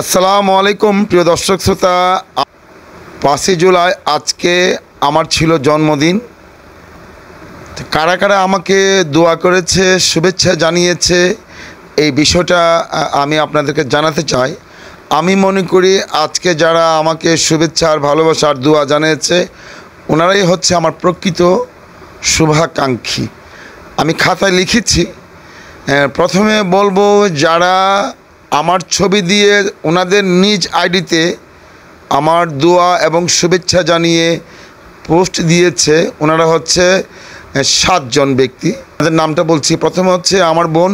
আসসালামু আলাইকুম প্রিয় দর্শক শ্রোতা। 5 জুলাই আজকে আমার ছিল জন্মদিন। কারা কারা আমাকে দোয়া করেছে, শুভেচ্ছা জানিয়েছে, এই বিষয়টা আমি আপনাদেরকে জানাতে চাই। আমি মনে করি আজকে যারা আমাকে শুভেচ্ছা আর ভালোবাসার দোয়া জানিয়েছে ওনারাই হচ্ছে আমার প্রকৃত শুভাকাঙ্ক্ষী। আমি খাতায় লিখেছি, প্রথমে বলবো যারা আমার ছবি দিয়ে ওনাদের নিজ আইডিতে আমার দোয়া এবং শুভেচ্ছা জানিয়ে পোস্ট দিয়েছে, ওনারা হচ্ছে 7 জন ব্যক্তি। তাদের নামটা বলছি। প্রথমে হচ্ছে আমার বোন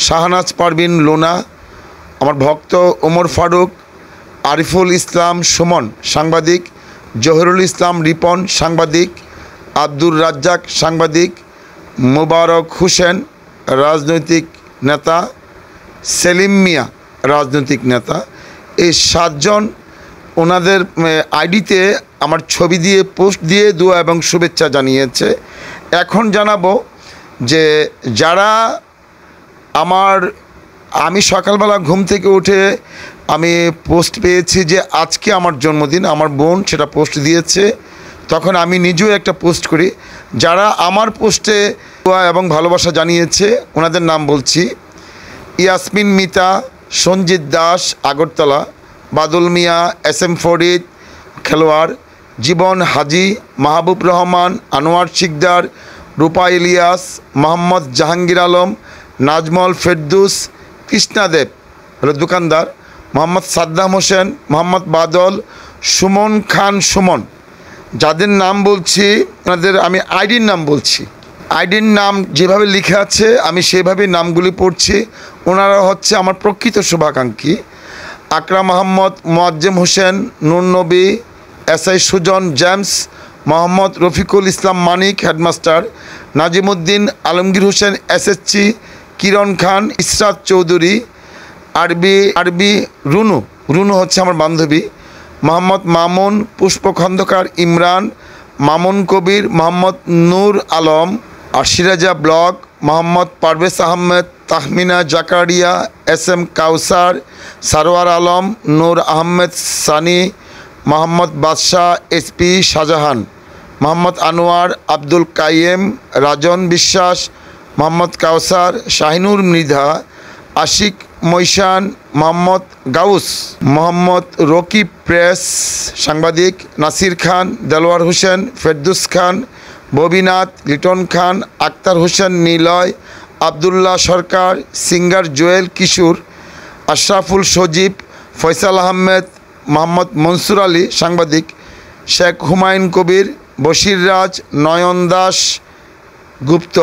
শাহনাজ পারভিন লোনা, আমার ভক্ত ওমর ফারুক, আরিফুল ইসলাম সুমন সাংবাদিক, জহিরুল ইসলাম রিপন সাংবাদিক, আব্দুর রাজ্জাক সাংবাদিক, মোবারক হোসেন রাজনৈতিক নেতা, সেলিম মিয়া রাজনৈতিক নেতা। এই 7 জন ওনাদের আইডিতে আমার ছবি দিয়ে পোস্ট দিয়ে দোয়া এবং শুভেচ্ছা জানিয়েছে। এখন জানাবো যে যারা আমি সকালবেলা ঘুম থেকে উঠে আমি পোস্ট পেয়েছি যে আজকে আমার জন্মদিন, আমার বোন সেটা পোস্ট দিয়েছে, তখন আমি নিজেও একটা পোস্ট করি। যারা আমার পোস্টে দোয়া এবং ভালোবাসা জানিয়েছে ওনাদের নাম বলছি: ইয়াসমিন মিতা, সঞ্জিত দাস আগরতলা, বাদল মিয়া, SM ফরিদ খেলোয়াড়, জীবন হাজি, মাহবুব রহমান, আনোয়ার শিকদার, রূপা ইলিয়াস, মোহাম্মদ জাহাঙ্গীর আলম, নাজমল ফেরদুস, কৃষ্ণাদেব হলো দোকানদার, মোহাম্মদ সাদ্দাম হোসেন, মোহাম্মদ বাদল, সুমন খান সুমন। যাদের নাম বলছি ওনাদের আমি আইডির নাম বলছি। আইডির নাম যেভাবে লিখে আছে আমি সেভাবে নামগুলি পড়ছি। ওনারা হচ্ছে আমার প্রকৃত শুভাকাঙ্ক্ষী: আকরাম আহমদ, মোয়াজ্জেম হোসেন, নূর নবী, SI সুজন জেমস, মোহাম্মদ রফিকুল ইসলাম মানিক হেডমাস্টার, নাজিমুদ্দিন, আলমগীর হোসেন SSC, কিরণ খান, ইসরাত চৌধুরী, আরবি রুনু হচ্ছে আমার বান্ধবী, মোহাম্মদ মামুন, পুষ্প খন্দকার, ইমরান, মামুন কবির, মোহাম্মদ নূর আলম, আর sriracha blog, Mohammad Parvez Ahmed, Tahmina Zakaria, SM কাউসার, সারোয়ার আলম, নূর আহমেদ সানি, মোহাম্মদ বাদশাহ, SP শাহজাহান, মোহাম্মদ আনোয়ার, আব্দুল কাইয়েম, রাজন বিশ্বাস, মোহাম্মদ কাউসার, শাহিনুর মৃধা, আশিক মৈশান, মোহাম্মদ গাউস, মোহাম্মদ রকিব প্রেস সাংবাদিক, নাসির খান, দেলোয়ার হোসেন, ফেরদুস খান, ববিনাথ, লিটন খান, আক্তার হোসেন নিলয়, আবদুল্লাহ সরকার, সিঙ্গার জুয়েল কিশোর, আশরাফুল সজীব, ফয়সাল আহমেদ, মোহাম্মদ মনসুর আলী সাংবাদিক, শেখ হুমায়ুন কবির, বশির রাজ, নয়ন দাস গুপ্ত।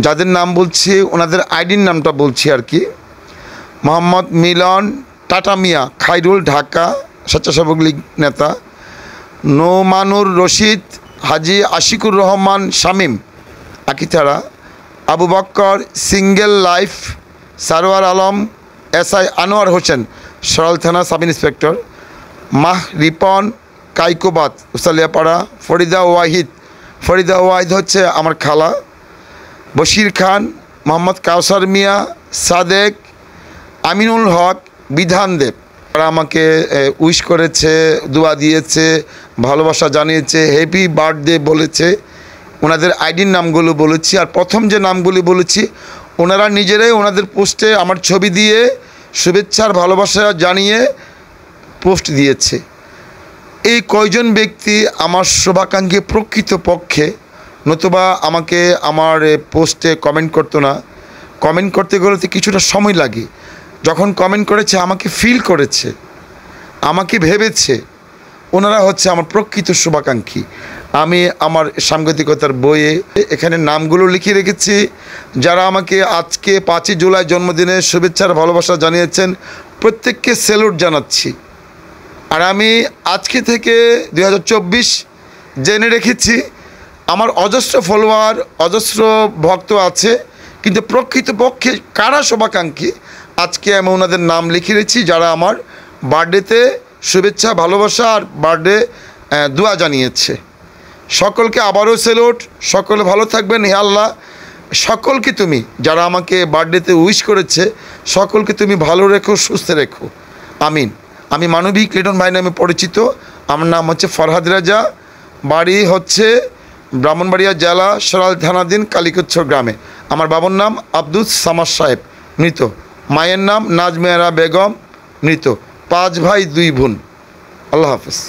যাদের নাম বলছি ওনাদের আইডির নামটা বলছি আর কি: মোহাম্মদ মিলন, টাটা মিয়া খাইরুল ঢাকা স্বেচ্ছাসেবক লীগ নেতা, নোমানুর রশিদ, হাজি আশিকুর রহমান শামীম আকিথারা, Abu Bakkar single life, Sarwar Alam, SI Anwar Hossain সরাল থানা সাব ইন্সপেক্টর, মাহ রিপন কাইকোবাদ উসালিয়াপাড়া, ফরিদা ওয়াহিদ হচ্ছে আমার খালা, বশির খান, মোহাম্মদ কাউসার মিয়া, সাদেক, আমিনুল হক, বিধান দেব। তারা আমাকে উইশ করেছে, দোয়া দিয়েছে, ভালোবাসা জানিয়েছে, হ্যাপি বার্থডে বলেছে। ওনাদের আইডির নামগুলো বলেছি। আর প্রথম যে নামগুলি বলেছি ওনারা নিজেরাই ওনাদের পোস্টে আমার ছবি দিয়ে শুভেচ্ছার ভালোবাসা জানিয়ে পোস্ট দিয়েছে। এই কয়জন ব্যক্তি আমার শুভাকাঙ্ক্ষী প্রকৃত পক্ষে, নতুবা আমাকে আমার পোস্টে কমেন্ট করতো না। কমেন্ট করতে গেলে তো কিছুটা সময় লাগে। যখন কমেন্ট করেছে আমাকে ফিল করেছে, আমাকে ভেবেছে, ওনারা হচ্ছে আমার প্রকৃত শুভাকাঙ্ক্ষী। আমি আমার সাংবাদিকতার বইয়ে এখানে নামগুলো লিখে রেখেছি। যারা আমাকে আজকে 5 জুলাই জন্মদিনে শুভেচ্ছার ভালোবাসা জানিয়েছেন প্রত্যেককে স্যালুট জানাচ্ছি। আর আমি আজকে থেকে 2024 জেনে রেখেছি আমার অজস্র ফলোয়ার, অজস্র ভক্ত আছে, কিন্তু প্রকৃতপক্ষে কারা শুভাকাঙ্ক্ষী আজকে আমি ওনাদের নাম লিখে রেখেছি, যারা আমার বার্থডেতে শুভেচ্ছা ভালোবাসা আর বার্থডে দোয়া জানিয়েছে। সকলকে আবারও স্যালুট। সকলে ভালো থাকবেন। হে আল্লাহ, সকলকে তুমি যারা আমাকে বার্থডেতে উইশ করেছে সকলকে তুমি ভালো রেখো, সুস্থ রেখো। আমিন। আমি মানবিক লিটন ভাই নামে পরিচিত। আমার নাম হচ্ছে ফরহাদ রাজা, বাড়ি হচ্ছে ব্রাহ্মণবাড়িয়া জেলা সরাইল থানাধীন কালিকচ্ছর গ্রামে। আমার বাবার নাম আব্দুস সামাদ সাহেব, মৃত। মায়ের নাম নাজমেরা বেগম, মৃত। 5 ভাই 2 বোন। আল্লাহ হাফেজ।